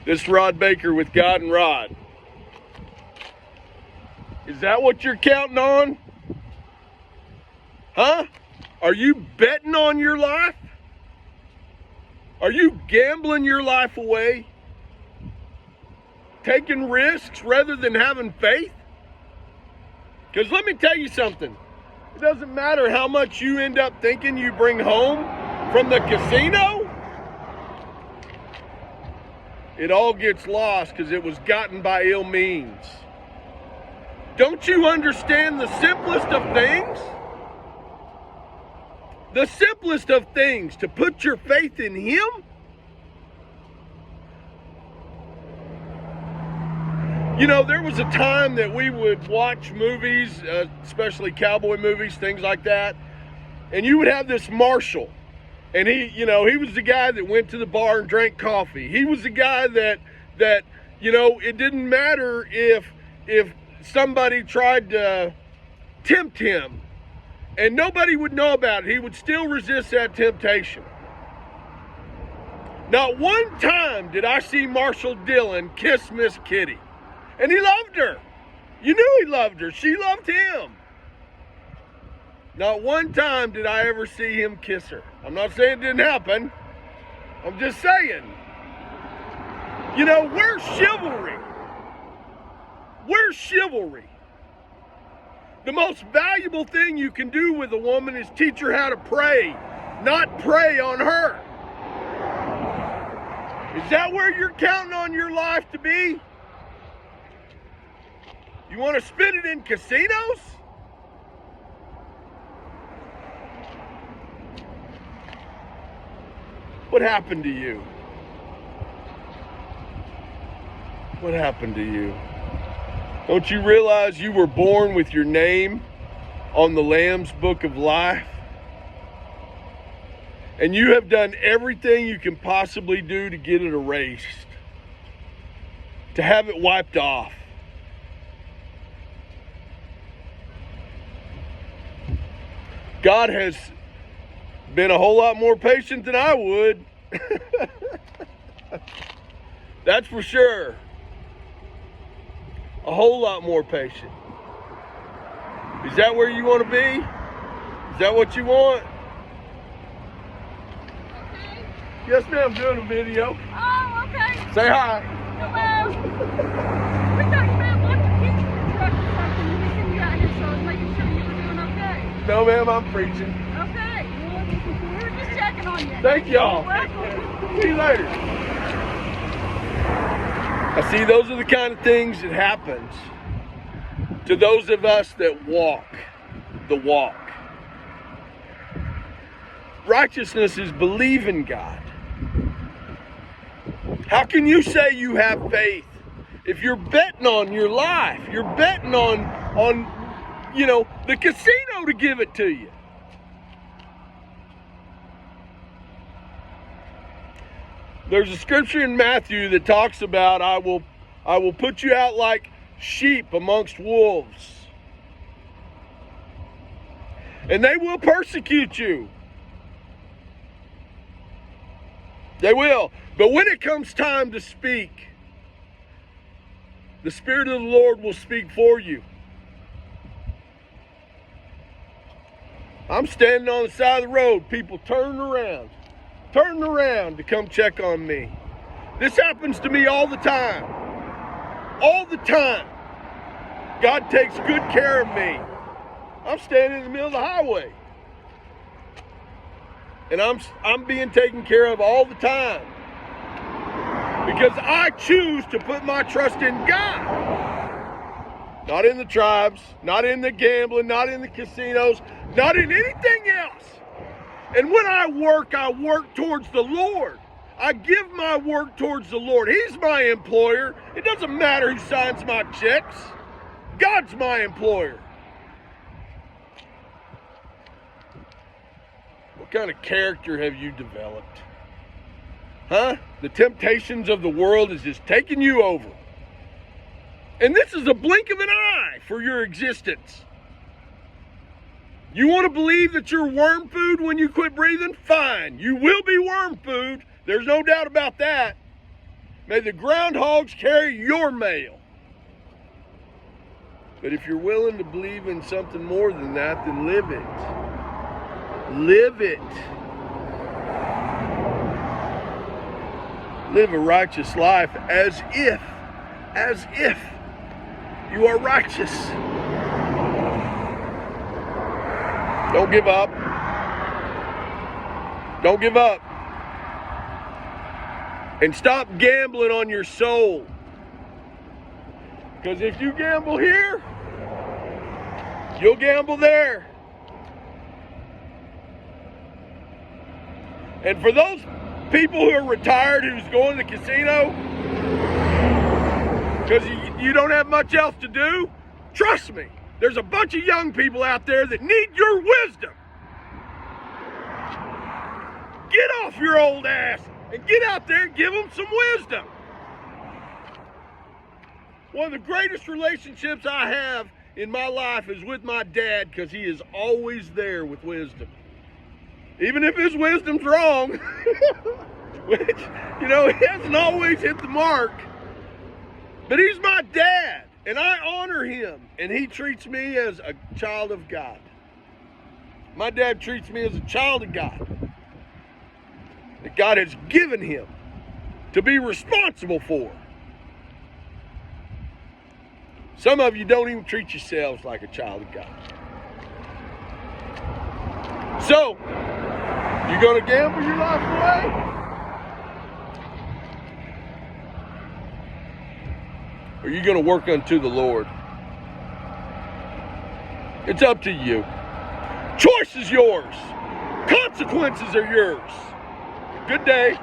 This is Rod Baker with God and Rod. Is that what you're counting on? Huh? Are you betting on your life? Are you gambling your life away? Taking risks rather than having faith? Because let me tell you something. It doesn't matter how much you end up thinking you bring home from the casino. It all gets lost because it was gotten by ill means. Don't you understand the simplest of things? The simplest of things, to put your faith in Him? You know, there was a time that we would watch movies, especially cowboy movies, things like that, and you would have this marshal. And he was the guy that went to the bar and drank coffee. He was the guy that it didn't matter if somebody tried to tempt him and nobody would know about it. He would still resist that temptation. Not one time did I see Marshall Dillon kiss Miss Kitty. And he loved her. You knew he loved her. She loved him. Not one time did I ever see him kiss her. I'm not saying it didn't happen. I'm just saying. You know, where's chivalry? Where's chivalry? The most valuable thing you can do with a woman is teach her how to pray, not prey on her. Is that where you're counting on your life to be? You want to spend it in casinos? What happened to you? What happened to you? Don't you realize you were born with your name on the Lamb's Book of Life? And you have done everything you can possibly do to get it erased, to have it wiped off. God has been a whole lot more patient than I would. That's for sure. A whole lot more patient. Is that where you want to be? Is that what you want? Okay. Yes, ma'am. I'm doing a video. Oh, okay. Say hi. Hello. We thought you may have left the kids in the truck or something. We seen you out here, so I was making sure you were doing okay. No, ma'am. I'm preaching. Okay. Well, we were just checking on you. Thank y'all. You're welcome. See you later. I see those are the kind of things that happens to those of us that walk the walk. Righteousness is believing God. How can you say you have faith if you're betting on your life? You're betting on the casino to give it to you. There's a scripture in Matthew that talks about I will put you out like sheep amongst wolves. And they will persecute you. They will. But when it comes time to speak, the Spirit of the Lord will speak for you. I'm standing on the side of the road, people turning around to come check on me. This happens to me all the time. All the time. God takes good care of me. I'm standing in the middle of the highway. And I'm being taken care of all the time. Because I choose to put my trust in God. Not in the tribes, not in the gambling, not in the casinos, not in anything else. And when I work towards the Lord. I give my work towards the Lord. He's my employer. It doesn't matter who signs my checks. God's my employer. What kind of character have you developed? Huh? The temptations of the world is just taking you over. And this is a blink of an eye for your existence. You want to believe that you're worm food when you quit breathing? Fine. You will be worm food. There's no doubt about that. May the groundhogs carry your mail. But if you're willing to believe in something more than that, then live it. Live it. Live a righteous life as if you are righteous. Don't give up. Don't give up. And stop gambling on your soul. Because if you gamble here, you'll gamble there. And for those people who are retired who's going to the casino because you don't have much else to do, trust me, there's a bunch of young people out there that need your wisdom. Get off your old ass and get out there and give them some wisdom. One of the greatest relationships I have in my life is with my dad, because he is always there with wisdom. Even if his wisdom's wrong, which, he hasn't always hit the mark. But he's my dad, and I honor him, and he treats me as a child of God. My dad treats me as a child of God that God has given him to be responsible for. Some of you don't even treat yourselves like a child of God. So, you going to gamble your life away? Or are you going to work unto the Lord? It's up to you. Choice is yours. Consequences are yours. Good day.